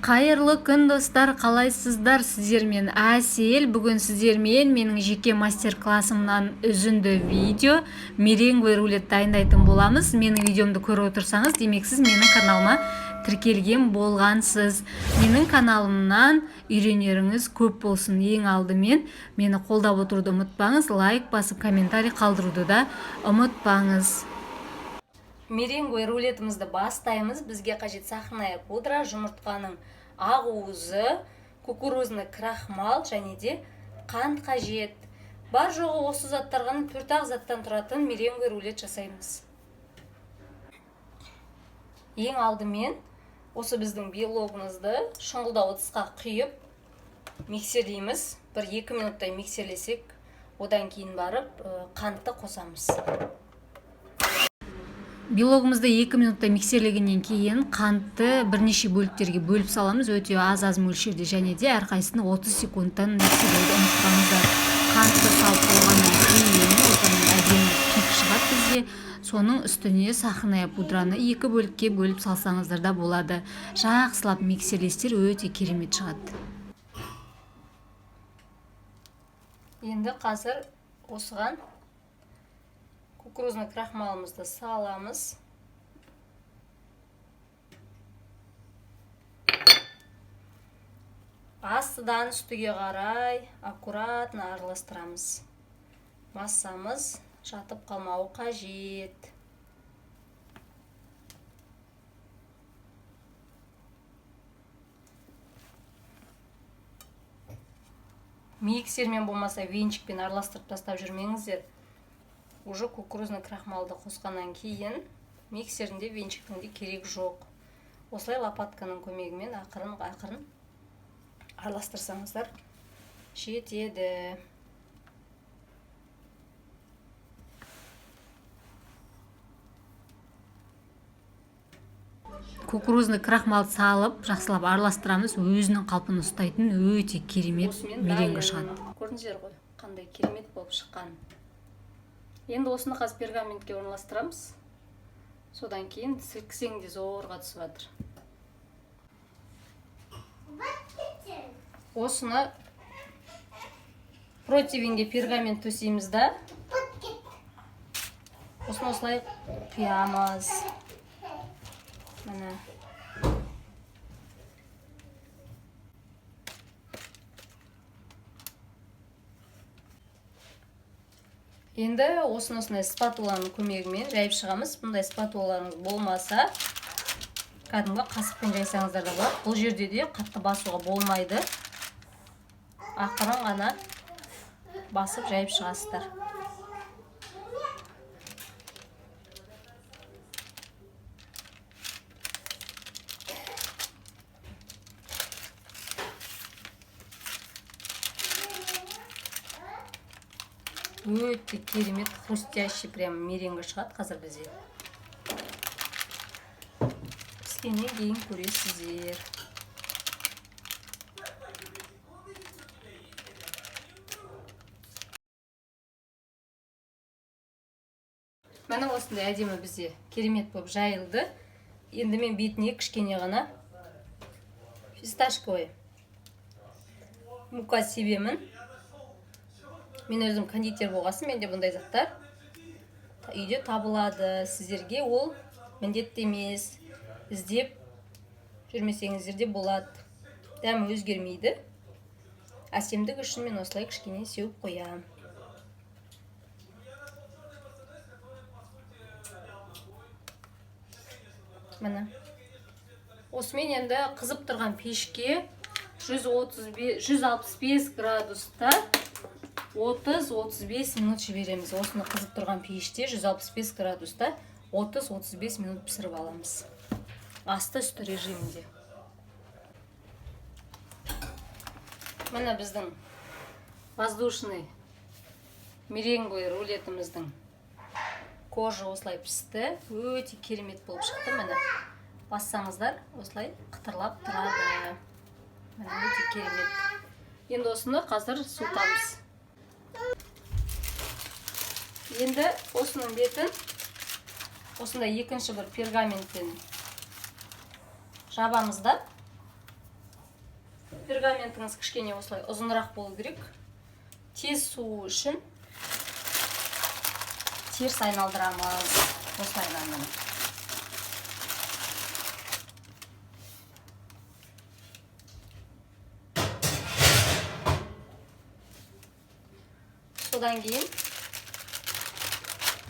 Қайырлы күн достар, қалайсыздар? Сіздермен Әсел. Бүгін сіздермен менің жеке мастер-классымнан үзінді видео меренговый рулет дайындайтын боламыз. Менің видеомды көріп отырсаңыз, демек сіз менің каналыма тіркелген болғансыз. Менің каналымнан үйренеріңіз көп болсын. Ең алдымен мені қолдап отыруды ұмытпаңыз, лайк басып комментарий қалдыруды да ұмытпаңыз. Меренговый рулетімізді бастаймыз. Бізге қажет сахарная пудра, жұмыртқаның ақуызы, кукурузный крахмал және де қант қажет. Бар жоғы осы заттардан 4-ақ заттан тұратын меренговый рулет жасаймыз. Ең алдымен осы біздің белогымызды шұңғылдау ыдысқа құйып миксерлейміз. 1-2 минуттай миксерлесек, одан кейін барып қантты қосамыз. Белогымызды 2 минутта миксерлегеннен кейін қантты бірнеше бөліктерге бөліп саламыз. Өте аз мөлшерде және де әрқайсысын 30 секундтан миксерлеуді ұмытпаңыздар. Қантты салып болғаннан кейін осының әдемі пик шығады бізде. Соның үстіне сахарная пудраны 2 бөлікке бөліп салсаңыздар да болады. Жақсылап миксерлестер, өте керемет шығады. Енді қазір осыған кукурузный крахмалымызды саламыз. Астыдан үстіге қарай аккуратно араластырамыз. Массамыз жатып қалмауы қажет. Миксермен болмаса венчикпен араластырып тастап жүрмеңіздер. Уже кукурузный крахмалды қосқаннан кейін миксерінде венчиктің де керек жоқ. Осылай лопатканың көмегімен ақырын араластырсаңыздар жетеді. Кукурузный крахмал салып, жақсылап араластырамыз. Өзінің қалпын ұстайтын өте керемет меренге шығады. Көрдіңіздер ғой, қандай керемет болып шыққан. Енді осыны қазір пергаментке орналастырамыз. Содан кейін сілкісең де зорға түсіп жатыр. Осыны противенге пергамент төсейміз да. Осыны осылай құямыз. Міне. Енді осындай спатуланың көмегімен жайып шығамыз. Бұндай спатулаларыңыз болмаса, кәдімгі қасықпен жайсаңыздар да болады. Бұл жерде де қатты басуға болмайды. Ақырын ғана басып жайып шығасыздар. Өте керемет, хрустящий прям меренге шығады қазір бізде. Піскеннен кейін көресіздер. Мәні осындай әдемі бізде керемет болып жайылды. Енді мен бетіне кішкене ғана фисташковый мука себемін. Мен өзім кондитер болғасын, менде бұндай заттар үйде табылады. Сіздерге ол міндетті емес. Іздеп жүрмесеңіздер де болады. Дәмі өзгермейді. Әсемдік үшін мен осылай кішкене сеуіп қоям. Міне. Осымен енді қызып тұрған пешке 165 градуста 30-35 минут жібереміз. Осыны қызып тұрған пеште 165 градуста 30-35 минут пісіріп аламыз. Асты үсті режимінде. Міне біздің воздушный меренговый рулетіміздің кожа осылай пісті. Өте керемет болып шықты. Міне бассаңыздар осылай қытырлап тұрады. Міне өте керемет. Енді осыны қазір суытамыз. Енді осының бетін осындай екінші бір пергаментпен жабамыз да Пергаментіңіз кішкене осылай ұзынырақ болу керек. Тез суу үшін теріс айналдырамыз. Осылай айналдырамыз. Содан кейін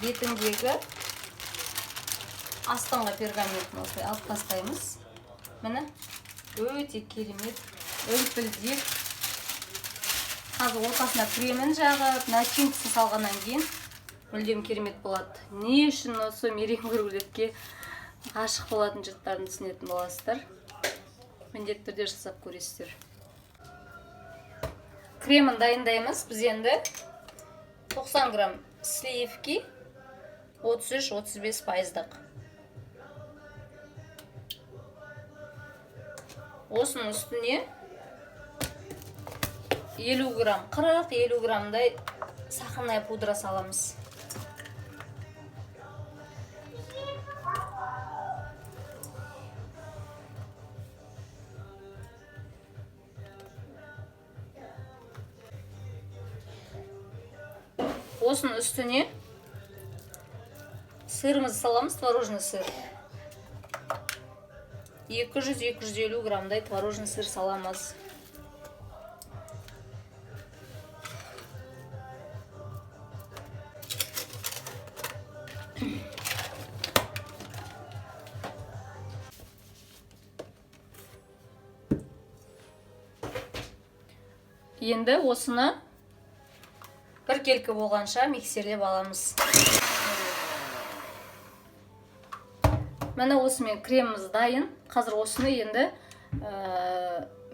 бетіндегі астыңғы пергаментін осылай алып тастаймыз. Міне өте керемет, үлпілдек. Қазір ортасына кремін жағып, начинкасын салғаннан кейін мүлдем керемет болады. Не үшін осы меренге рулетке ғашық болатын жұрттардың түсінетін боласыздар. Міндетті түрде жасап көресіздер. Кремін дайындаймыз. Біз енді 90 грамм сливки 33-35%. Осының үстіне 50 грамм, 40-50 граммдай сахарная пудра саламыз. Осының үстіне сырымызды саламыз, творожный сыр. 200-250 граммдай творожный сыр саламыз. Енді осыны бір келкі болғанша миксерлеп аламыз. Міне осымен креміміз дайын. Қазір осыны енді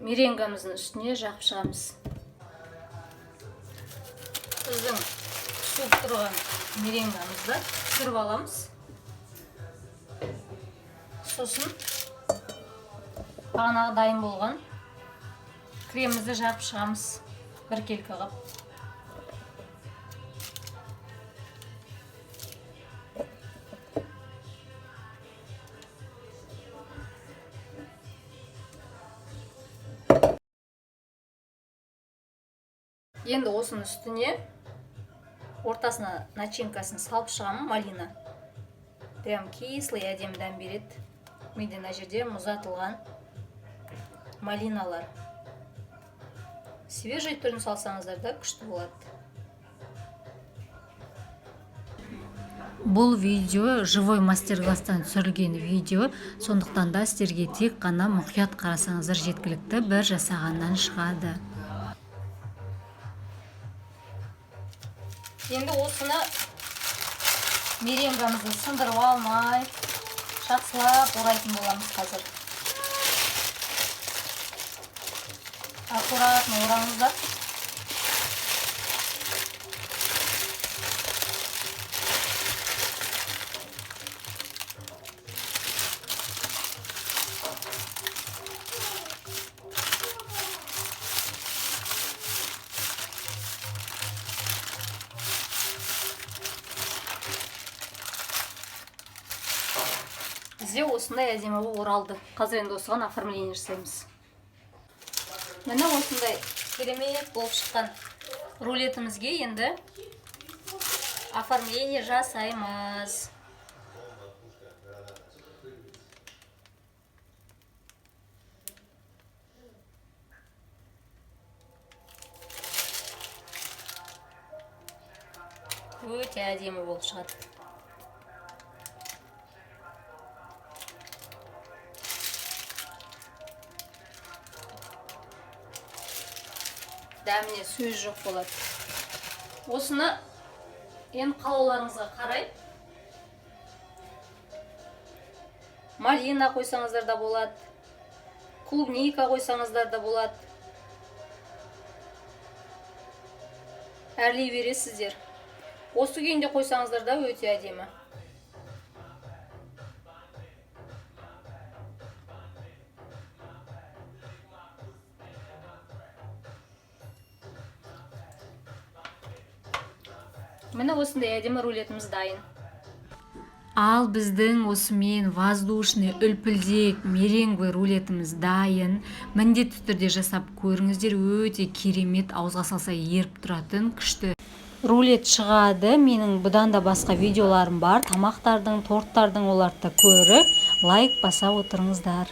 меренгамыздың үстіне жағып шығамыз. Біздің суып тұрған меренгамызды түсіріп аламыз. Сосын бағанағы дайын болған кремімізді жағып шығамыз. Бір келкі қылып. Енді осының үстіне ортасына начинкасын салып шығамын, малина. Прям кислый, әдемі дәм береді. Менде мына жерде мұздатылған малиналар. Свежий түрін салсаңыздар да күшті болады. Бұл видео живой мастер-класстан түсірілген видео, сондықтан да сіздерге тек қана мұқият қарасаңыздар жеткілікті, бір жасағаннан шығады. Енді осыны меренгамызды сындырып алмай, жақсылап орайтын боламыз қазір. Аккуратно ораңыздар. Бізде осындай әдемі оралды. Қазір енді осыған оформление жасаймыз. Міне осындай керемет болып шыққан рулетімізге енді оформление жасаймыз. Өте әдемі болып шығады. Дәміне сөз жоқ болады. Осыны енді қалауларыңызға қарай малина қойсаңыздар да болады, клубника қойсаңыздар да болады. Әрлей бересіздер. Осы күйінде қойсаңыздар да өте әдемі. Міне осындай әдемі рулетіміз дайын. Ал біздің осымен воздушный үлпілдек меренговый рулетіміз дайын. Міндетті түрде жасап көріңіздер, өте керемет, ауызға салса еріп тұратын күшті рулет шығады. Менің бұдан да басқа видеоларым бар, тамақтардың, торттардың, оларды да көріп лайк баса отырыңыздар.